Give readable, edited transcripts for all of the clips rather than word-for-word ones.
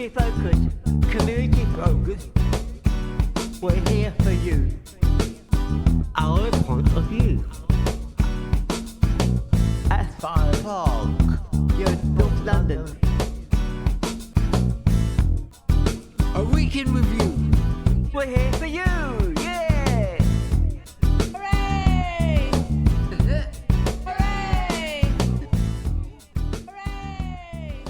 Community focused. Community focused. We're here for you. Our point of view. At 5 o'clock. You're in North London. A week in review. We're here for you. Yeah. Hooray! Hooray! Hooray! Hooray!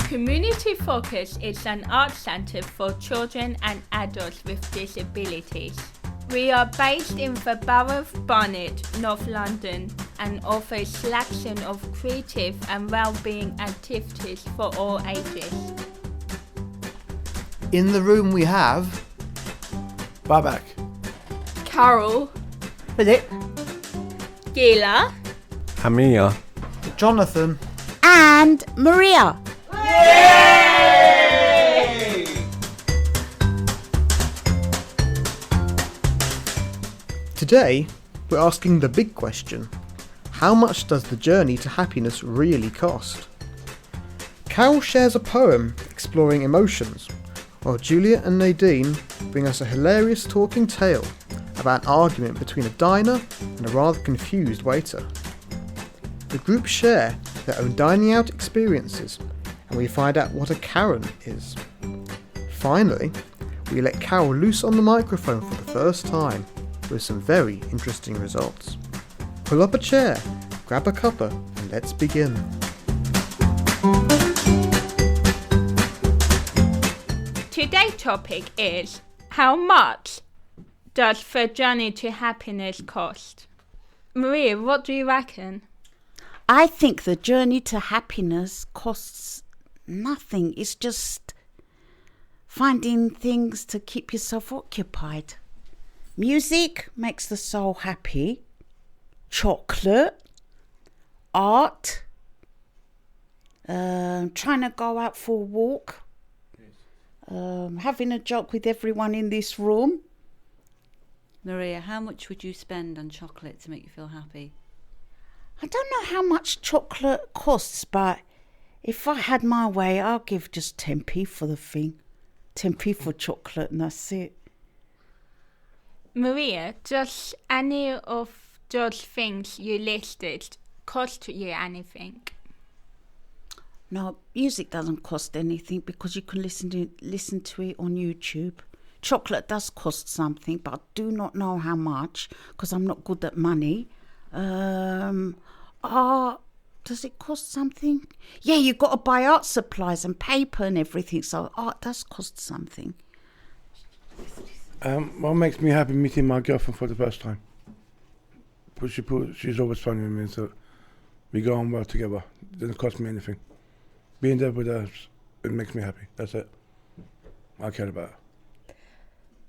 Community Focus is an art centre for children and adults with disabilities. We are based in the Borough of Barnet, North London, and offer a selection of creative and well-being activities for all ages. In the room we have Babak, Carol, Philip. Gila, Amia, Jonathan. And Maria. Today, we're asking the big question. How much does the journey to happiness really cost? Carol shares a poem exploring emotions, while Julia and Nadine bring us a hilarious talking tale about an argument between a diner and a rather confused waiter. The group share their own dining out experiences, and we find out what a Karen is. Finally, we let Carol loose on the microphone for the first time, with some very interesting results. Pull up a chair, grab a cuppa, and let's begin. Today's topic is, how much does the journey to happiness cost? Maria, what do you reckon? I think the journey to happiness costs nothing. It's just finding things to keep yourself occupied. Music makes the soul happy. Chocolate. Art. Trying to go out for a walk. Having a joke with everyone in this room. Maria, how much would you spend on chocolate to make you feel happy? I don't know how much chocolate costs, but if I had my way, I'll give just 10p for the thing. 10p for chocolate and that's it. Maria, does any of those things you listed cost you anything? No, music doesn't cost anything because you can listen to it on YouTube. Chocolate does cost something, but I do not know how much because I'm not good at money. Art, does it cost something? Yeah, you've got to buy art supplies and paper and everything, so art does cost something. what makes me happy meeting my girlfriend for the first time? She's always funny with me, so we go on well together. It doesn't cost me anything. Being there with her, it makes me happy. That's it. I care about her.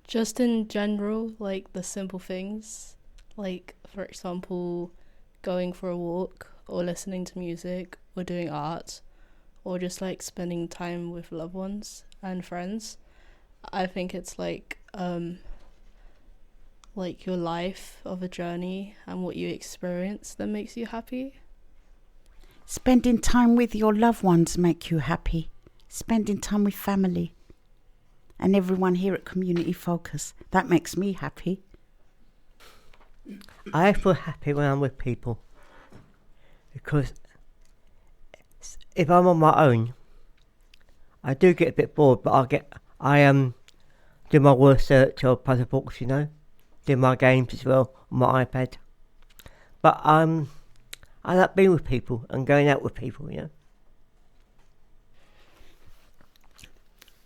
Just in general, like the simple things, like for example, going for a walk or listening to music or doing art or just like spending time with loved ones and friends. I think it's like your life of a journey and what you experience that makes you happy. Spending time with your loved ones make you happy. Spending time with family and everyone here at Community Focus. That makes me happy. I feel happy when I'm with people because if I'm on my own, I do get a bit bored, but I do my research or puzzle books, do my games as well on my iPad. But I like being with people and going out with people,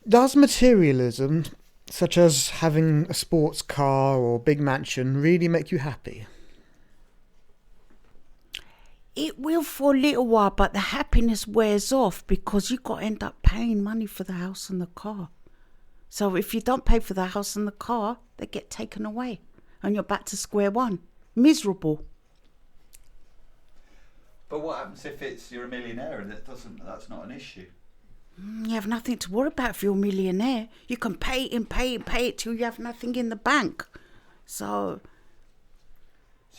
Does materialism, such as having a sports car or big mansion, really make you happy? It will for a little while, but the happiness wears off because you've got to end up paying money for the house and the car. So if you don't pay for the house and the car, they get taken away and you're back to square one. Miserable. But what happens if you're a millionaire and that's not an issue? You have nothing to worry about if you're a millionaire. You can pay it and pay it till you have nothing in the bank. So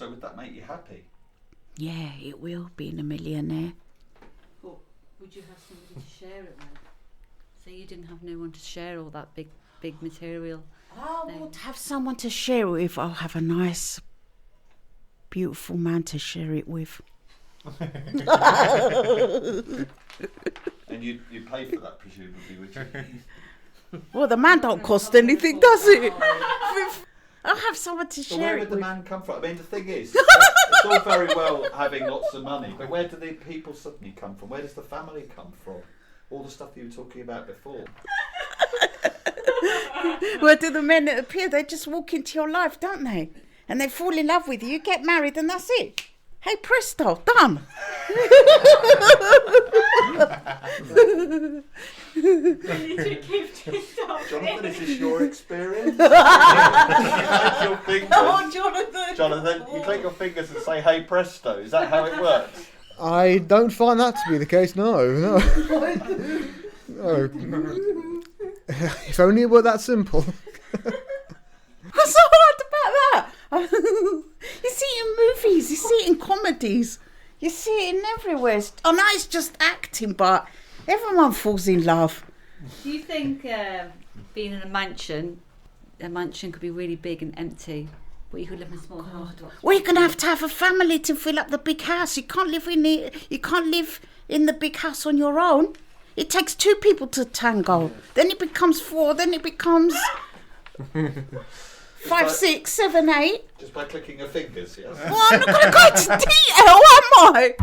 would that make you happy? Yeah, it will, being a millionaire. But would you have somebody to share it with? Say you didn't have no one to share all that big material. I would have someone to share it with. I'll have a nice, beautiful man to share it with. And you pay for that, presumably, would you? Well, the man don't cost anything, does it? I'll have someone to But share where it would the with. man come from? I mean, the thing is, it's all very well having lots of money, but where do the people suddenly come from? Where does the family come from? All the stuff that you were talking about before. Where do the men that appear? They just walk into your life, don't they? And they fall in love with you, get married, and that's it. Hey, presto, done. Jonathan, is this your experience? You click your fingers. Oh, Jonathan. Jonathan, you click your fingers and say, hey, presto. Is that how it works? I don't find that to be the case, no. No. If only it were that simple. What's so hard about that? You see it in movies, you see it in comedies, you see it in everywhere. I know it's just acting, but everyone falls in love. Do you think being in a mansion could be really big and empty, but you could live in a small house? Well, you're gonna have to have a family to fill up the big house. You can't live in it. You can't live in the big house on your own. It takes 2 people to tango. Then it becomes 4. Then it becomes 5, 6, 7, 8. Just by clicking your fingers, yes? Well, I'm not gonna go into detail, am I?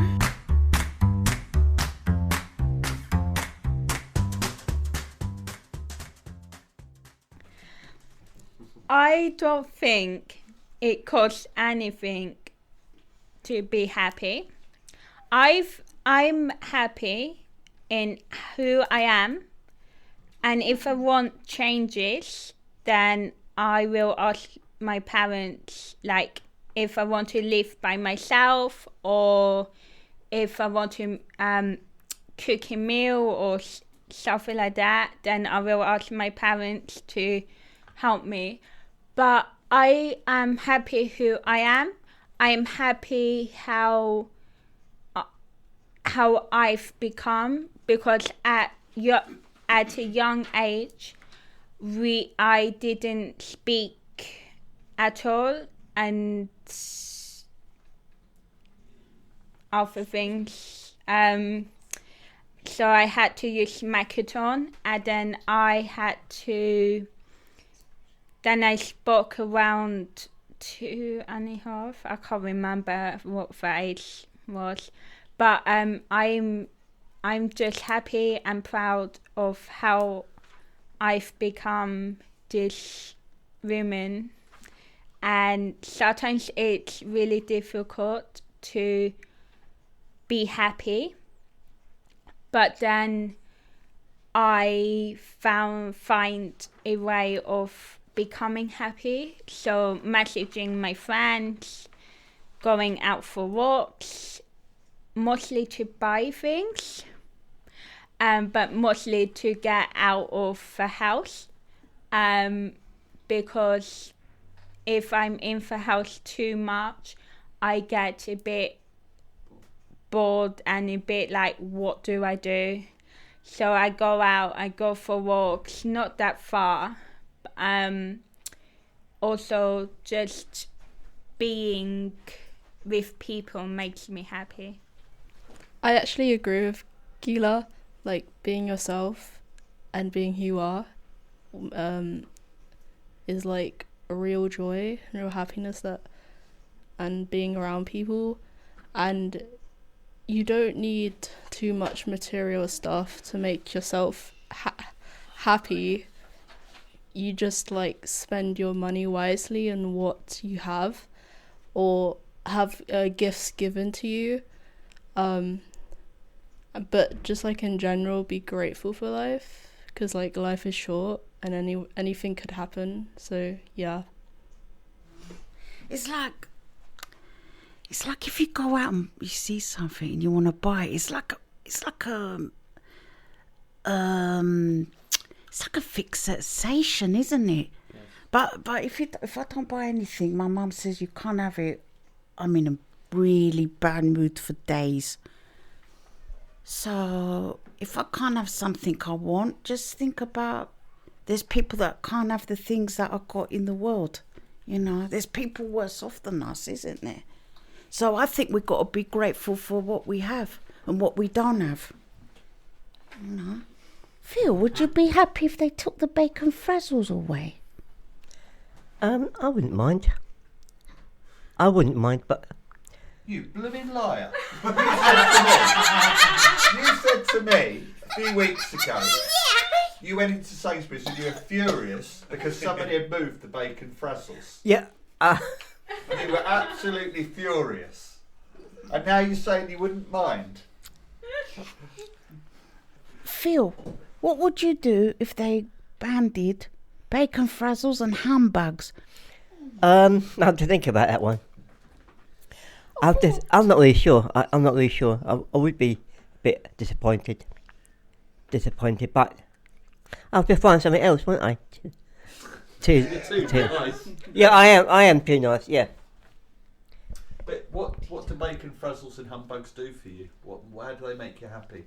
I don't think it costs anything to be happy. I'm happy in who I am, and if I want changes, then I will ask my parents, like if I want to live by myself, or if I want to cook a meal or something like that, then I will ask my parents to help me. But I am happy who I am. I am happy how I've become, because at a young age, I didn't speak at all, and other things. So I had to use Makaton, and then I spoke around 2.5. I can't remember what the age was, but I'm just happy and proud of how I've become this woman. And sometimes it's really difficult to be happy, but then I find a way of becoming happy. So messaging my friends, going out for walks, mostly to buy things, but mostly to get out of the house, because if I'm in the house too much, I get a bit bored and a bit like, what do I do? So I go out, I go for walks, not that far. Also, just being with people makes me happy. I actually agree with Gila. Like, being yourself and being who you are is like a real joy, real happiness, and being around people. And you don't need too much material stuff to make yourself happy. You just like spend your money wisely on what you have, or have gifts given to you. But just like in general, be grateful for life, because like life is short and anything could happen. So yeah. It's like if you go out and you see something and you want to buy it, it's like a fixation, isn't it? Yes. But if I don't buy anything, my mum says you can't have it. I'm in really bad mood for days. So if I can't have something I want, just think about there's people that can't have the things that I got in the world. You know, there's people worse off than us, isn't there? So I think we've got to be grateful for what we have and what we don't have. You know? Phil, would you be happy if they took the bacon frazzles away? I wouldn't mind. I wouldn't mind, but You blooming liar. You said to me a few weeks ago, you went into Sainsbury's and you were furious because somebody had moved the bacon frazzles. yeah, And you were absolutely furious. And now you're saying you wouldn't mind. Phil, what would you do if they banded bacon frazzles and hamburgs? I have to think about that one. I'm not really sure. I'm not really sure. I would be a bit disappointed, but I'll have to find something else, won't I? You're too nice. Yeah, I am too nice. Yeah. But what do bacon frazzles and humbugs do for you? How do they make you happy?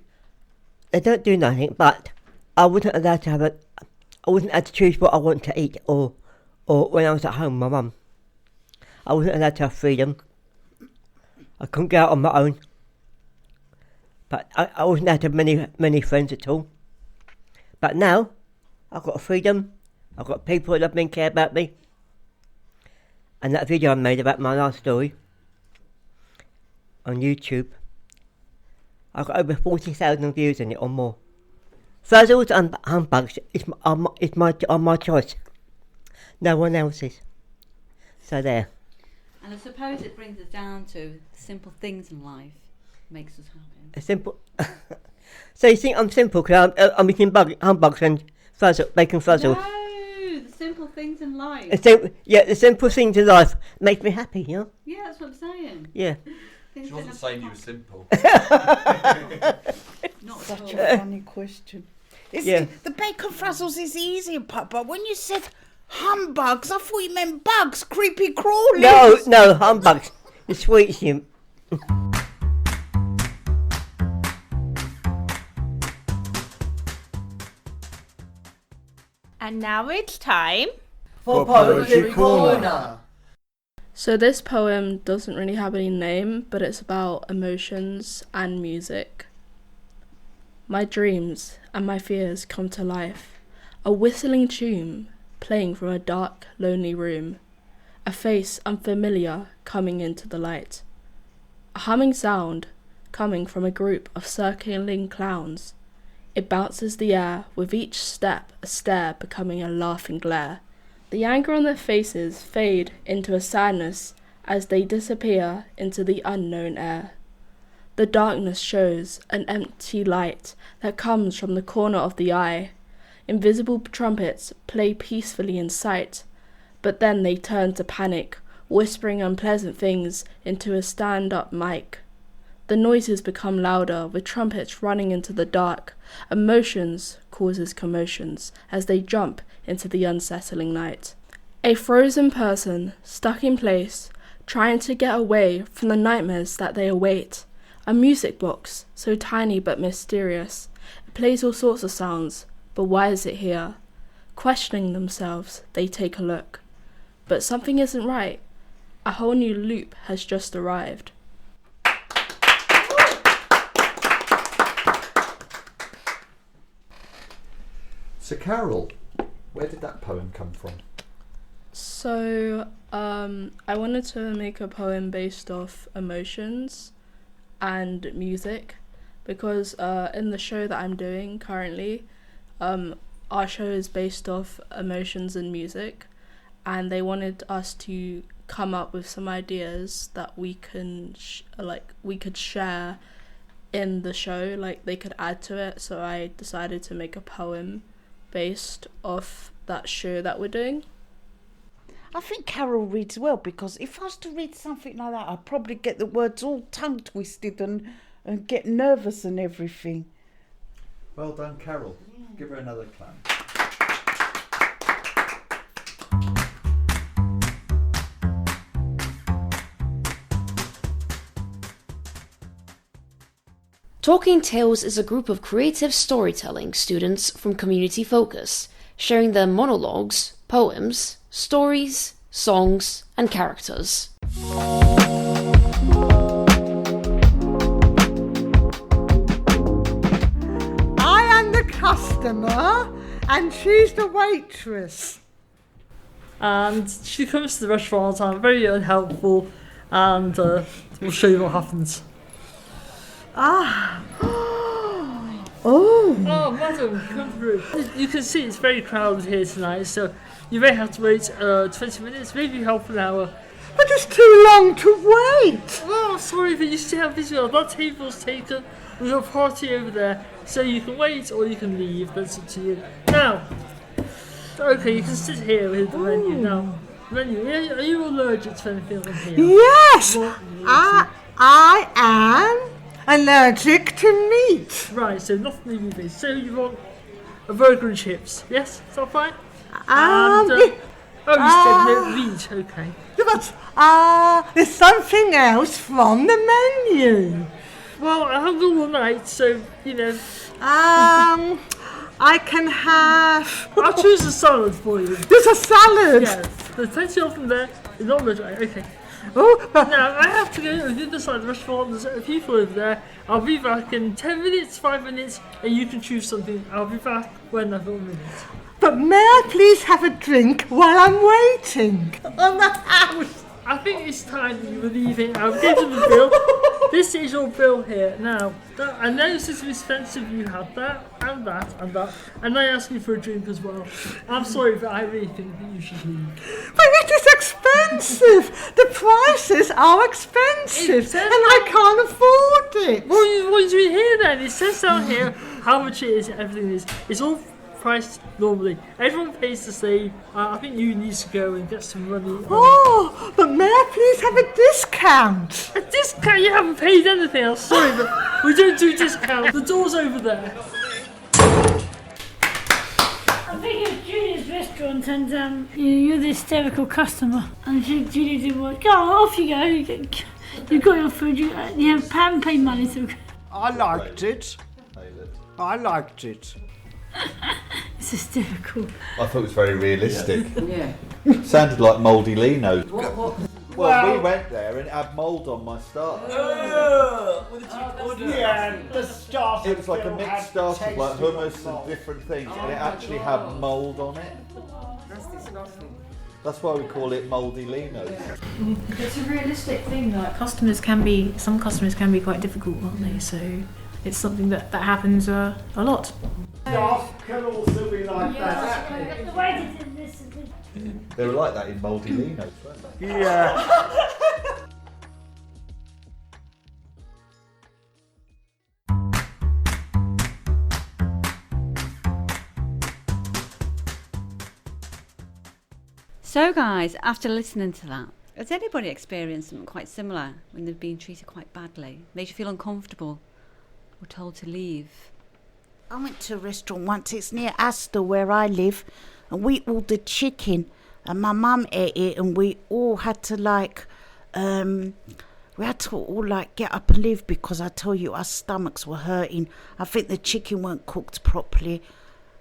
They don't do nothing, but I wasn't allowed to I wasn't allowed to choose what I want to eat, or when I was at home, my mum. I wasn't allowed to have freedom. I couldn't go out on my own. But I wasn't allowed to have many friends at all. But now, I've got freedom. I've got people that love me and care about me. And that video I made about my last story on YouTube, I've got over 40,000 views on it or more. Frazzles and humbugs are my choice. No one else's. So there. And I suppose it brings us down to simple things in life makes us happy. A simple. So you think I'm simple because I'm eating humbugs and bacon frazzles? No, the simple things in life. The simple things in life make me happy, you know? Yeah, that's what I'm saying. Yeah. Things She wasn't saying you were simple. Not Such at a all. funny question. Yeah. The bacon frazzles is the easier part, but when you said humbugs, I thought you meant bugs, creepy crawlies. No, humbugs. The sweets, you. And now it's time. For Poetry Corner. So this poem doesn't really have any name, but it's about emotions and music. My dreams and my fears come to life. A whistling tune playing from a dark, lonely room. A face unfamiliar coming into the light. A humming sound coming from a group of circling clowns. It bounces the air with each step, a stare becoming a laughing glare. The anger on their faces fade into a sadness as they disappear into the unknown air. The darkness shows an empty light that comes from the corner of the eye. Invisible trumpets play peacefully in sight, but then they turn to panic, whispering unpleasant things into a stand-up mic. The noises become louder, with trumpets running into the dark. Emotions causes commotions as they jump into the unsettling night. A frozen person, stuck in place, trying to get away from the nightmares that they await. A music box, so tiny but mysterious. It plays all sorts of sounds, but why is it here? Questioning themselves, they take a look. But something isn't right. A whole new loop has just arrived. So Carol, where did that poem come from? So, I wanted to make a poem based off emotions and music, because in the show that I'm doing currently, our show is based off emotions and music, and they wanted us to come up with some ideas that we can we could share in the show, like they could add to it. So I decided to make a poem based off that show that we're doing. I think Carol reads well, because if I was to read something like that, I'd probably get the words all tongue twisted and get nervous and everything. Well done, Carol. Give her another clap. Talking Tales is a group of creative storytelling students from Community Focus, sharing their monologues, poems, stories, songs, and characters. I am the customer and she's the waitress. And she comes to the restaurant and I'm very unhelpful, and we'll show you what happens. Ah. Oh. Oh, madam, come through. You can see it's very crowded here tonight, so you may have to wait 20 minutes, maybe half an hour. But it's too long to wait. Oh, sorry, but you still have visual. That table's taken. We've got a party over there, so you can wait or you can leave. That's up to you. Now, okay, you can sit here with the menu. Now, menu, are you allergic to anything on here? Yes, I am allergic to meat. Right, so nothing to do. So you want a burger and chips, yes? Is that fine? You said no meat, okay. But there's something else from the menu. Well, I haven't got all night, so, you know. I can have... I'll choose a salad for you. There's a salad? Yes, there's plenty of them there. You're not allergic, okay. Oh, now, I have to go to the other side of the restaurant. There's people over there. I'll be back in 10 minutes, 5 minutes, and you can choose something. I'll be back when I've got a minute. But may I please have a drink while I'm waiting on the house? I think it's time that you were leaving. I'll give you the bill. This is your bill here. Now, I noticed it's expensive. You had that, and that, and that. And I asked you for a drink as well. I'm sorry, but I really think that you should leave. But it is expensive. The prices are expensive, and I can't afford it. What are you doing here then? It says down here how much it is, everything is. It's all priced normally. Everyone pays the same. I think you need to go and get some money. Oh, but may I please have a discount? A discount? You haven't paid anything. I'm sorry, but we don't do discounts. The door's over there. I think it's Julia's restaurant, and you're the hysterical customer. And Julia didn't want. Go off you go. You got your food. You haven't paid money, so. I liked it. I liked it. It's hysterical. I thought it was very realistic. Yeah. Sounded like mouldy Lino. What? Well, we went there and it had mould on my starter. What did you order? Yeah, the starter. It was like a mixed starter, like hummus and different things, and it actually had mould on it. That's disgusting. That's why we call it mouldy Lino. It's a realistic thing. Like some customers can be quite difficult, aren't they? So it's something that happens a lot. Staff can also be like that. The way they did this. They were like that in mouldy Linos, weren't they? Yeah. So guys, after listening to that, has anybody experienced something quite similar when they've been treated quite badly? Made you feel uncomfortable or told to leave? I went to a restaurant once, it's near Astor where I live, and we ordered chicken, and my mum ate it, and we all had to get up and leave because I tell you our stomachs were hurting. I think the chicken weren't cooked properly.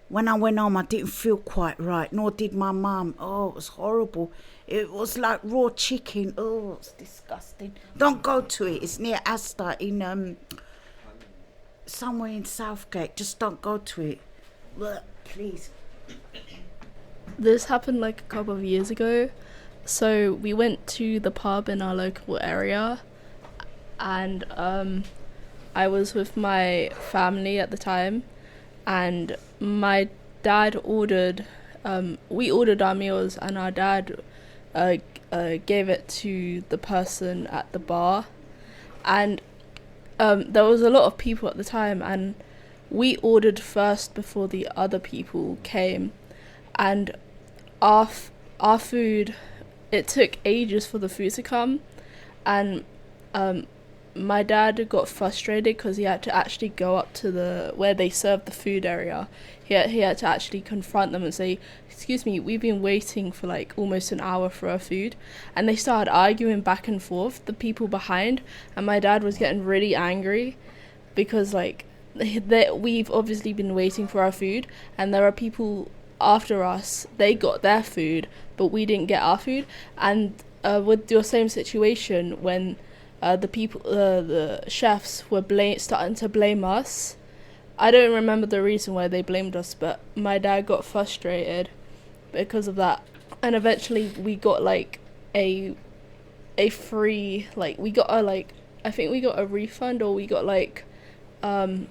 When I went home I didn't feel quite right, nor did my mum. Oh, it was horrible. It was like raw chicken. Oh, it's disgusting. Don't go to it. It's near Astor in somewhere in Southgate. Just don't go to it. Look, please. This happened like a couple of years ago. So we went to the pub in our local area, and I was with my family at the time, and my dad ordered, we ordered our meals, and our dad gave it to the person at the bar, and there was a lot of people at the time, and we ordered first before the other people came, and our food, it took ages for the food to come, and my dad got frustrated because he had to actually go up to where they served the food area. He had to actually confront them and say, "Excuse me, we've been waiting for like almost an hour for our food." And they started arguing back and forth, the people behind, and my dad was getting really angry. because like we've obviously been waiting for our food, and there are people after us, they got their food but we didn't get our food. And with your same situation, when the chefs were starting to blame us, I don't remember the reason why they blamed us, but my dad got frustrated because of that, and eventually we got like a free, like we got a like, I think we got a refund, or we got like a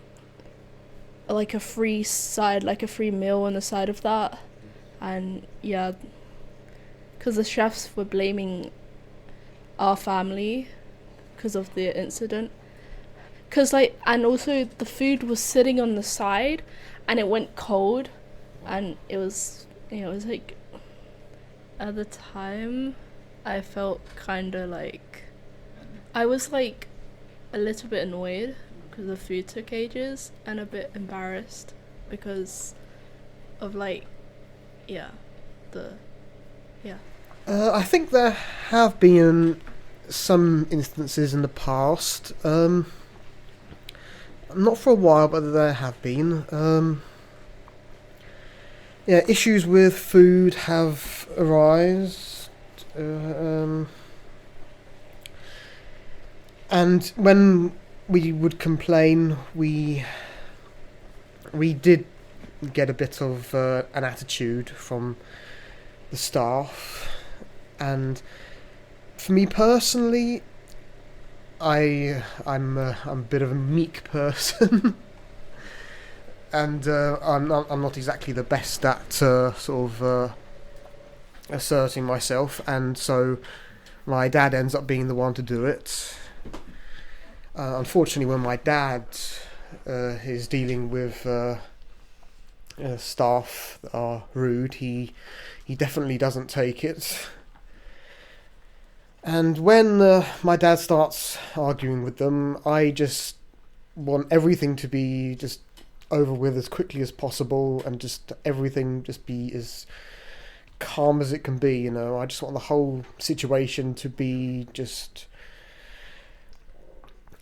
free side, like a free meal on the side of that. And yeah, because the chefs were blaming our family because of the incident. Because like, and also the food was sitting on the side and it went cold, and it was, you know, it was like, at the time I felt kind of like, I was like a little bit annoyed because the food took ages, and a bit embarrassed because of like, I think there have been some instances in the past, not for a while, but there have been. Issues with food have arisen, and when we would complain, we did get a bit of an attitude from the staff. And for me personally, I'm a bit of a meek person, and I'm not exactly the best at asserting myself, and so my dad ends up being the one to do it. Unfortunately, when my dad is dealing with staff that are rude, he definitely doesn't take it. And when my dad starts arguing with them, I just want everything to be just over with as quickly as possible, and just everything just be as calm as it can be, you know. I just want the whole situation to be just...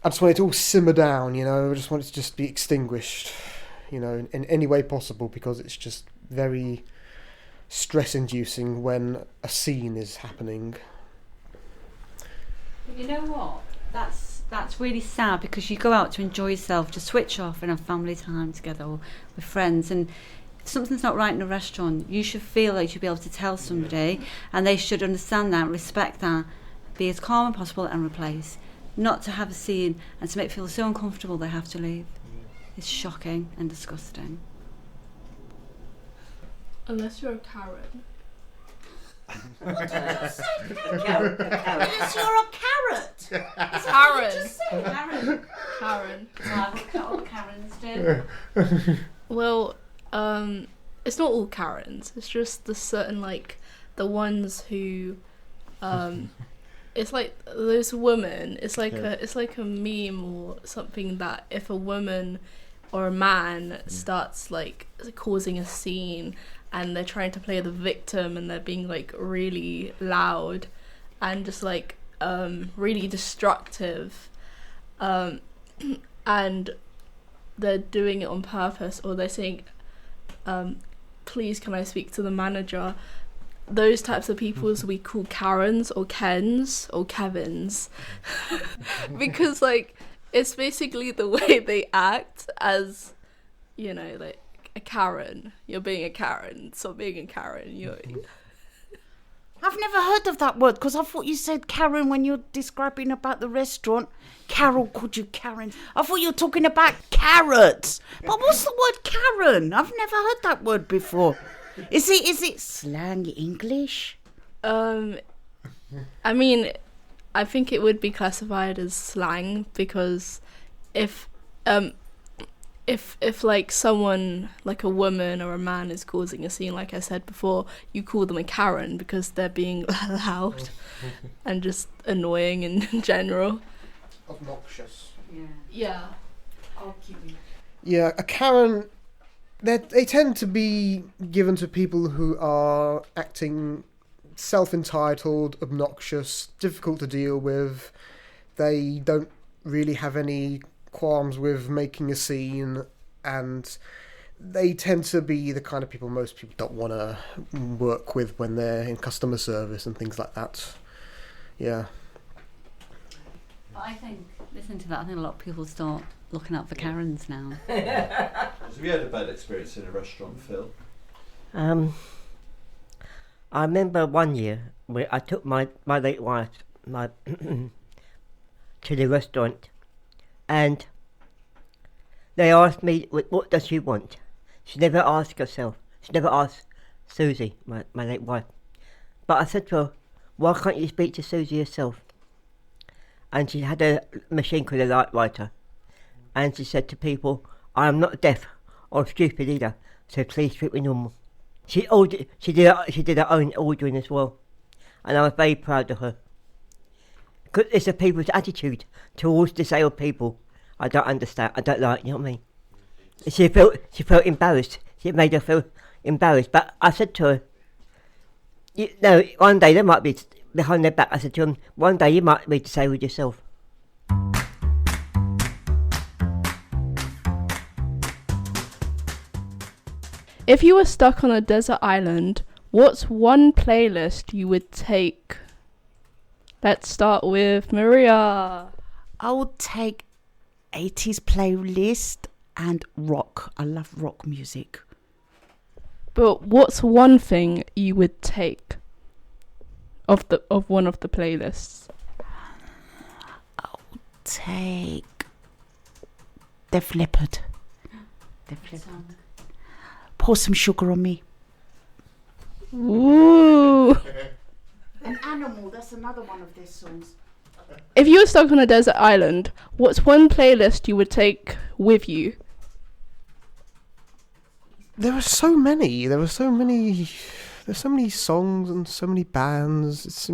I just want it to all simmer down, you know. I just want it to just be extinguished, you know, in any way possible, because it's just very stress-inducing when a scene is happening. You know what? That's really sad, because you go out to enjoy yourself, to switch off and have family time together or with friends, and if something's not right in a restaurant, you should feel like you should be able to tell somebody, and they should understand that, respect that, be as calm as possible and replace. Not to have a scene and to make people feel so uncomfortable they have to leave. It's shocking and disgusting. Unless you're a Karen. What did you just say? Carrot. Unless you're a carrot. Is that what you just said? Karen. All Karens do. Well, it's not all Karens. It's just the certain, like, the ones who, it's like those women. It's like a meme or something, that if a woman or a man starts like causing a scene, and they're trying to play the victim, and they're being like really loud and just like really destructive, and they're doing it on purpose, or they're saying, please can I speak to the manager. Those types of people we call Karens or Kens or Kevins because like it's basically the way they act as, you know, like a Karen. You're being a Karen, so being a Karen, I've never heard of that word, because I thought you said Karen when you're describing about the restaurant. Carol called you Karen. I thought you were talking about carrots. But what's the word Karen? I've never heard that word before. Is it slang English? I mean, I think it would be classified as slang, because if like someone, like a woman or a man, is causing a scene, like I said before, you call them a Karen because they're being loud and just annoying in general. Obnoxious. Yeah. Yeah, a Karen, they tend to be given to people who are acting self-entitled, obnoxious, difficult to deal with. They don't really have any qualms with making a scene, and they tend to be the kind of people most people don't want to work with when they're in customer service and things like that. Yeah. But I think, listening to that, I think a lot of people start looking out for Karens now. Have you had a bad experience in a restaurant, Phil? I remember one year where I took my late wife to the restaurant, and they asked me what does she want. She never asked herself. She never asked Susie, my late wife. But I said to her, why can't you speak to Susie yourself? And she had a machine called a light writer, and she said to people, I am not deaf or stupid either, so please treat me normal. She did her own ordering as well, and I was very proud of her. Because it's a people's attitude towards disabled people I don't understand. I don't like, you know what I mean? She felt embarrassed. It made her feel embarrassed. But I said to her, one day they might be behind their back. I said to them, one day you might be disabled yourself. If you were stuck on a desert island, what's one playlist you would take? Let's start with Maria. I would take 80s playlist and rock. I love rock music. But what's one thing you would take of one of the playlists? I would take Dis-labled. Pour some sugar on me. Ooh. An Animal, that's another one of their songs. If you were stuck on a desert island, what's one playlist you would take with you? There are so many. There's so many songs and so many bands. It's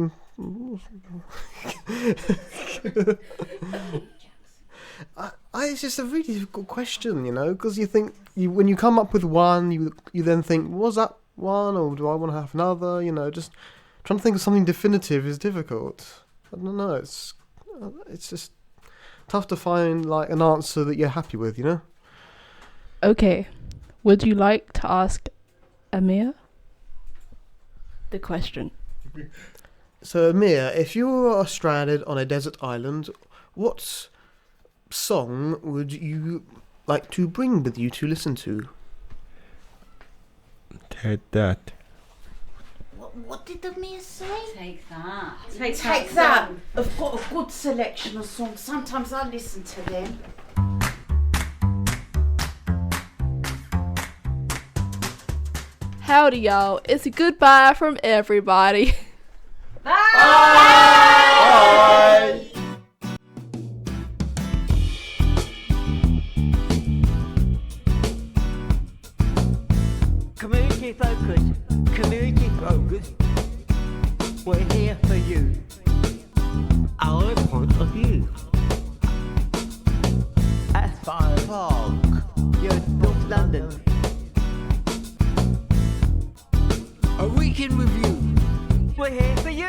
just a really difficult question, you know, because you think when you come up with one, you then think, was that one, or do I want to have another? You know, just trying to think of something definitive is difficult. I don't know. It's just tough to find like an answer that you're happy with, you know. Okay, would you like to ask Amir the question? So Amir, if you were stranded on a desert island, what song would you like to bring with you to listen to? Take that. What did Amir say? Take that. Take that. I've got a good selection of songs. Sometimes I listen to them. Howdy, y'all. It's a goodbye from everybody. Bye! Bye! Community focus. We're here for you. Our point of view. At 5 Park, North London. A week in review. We're here for you.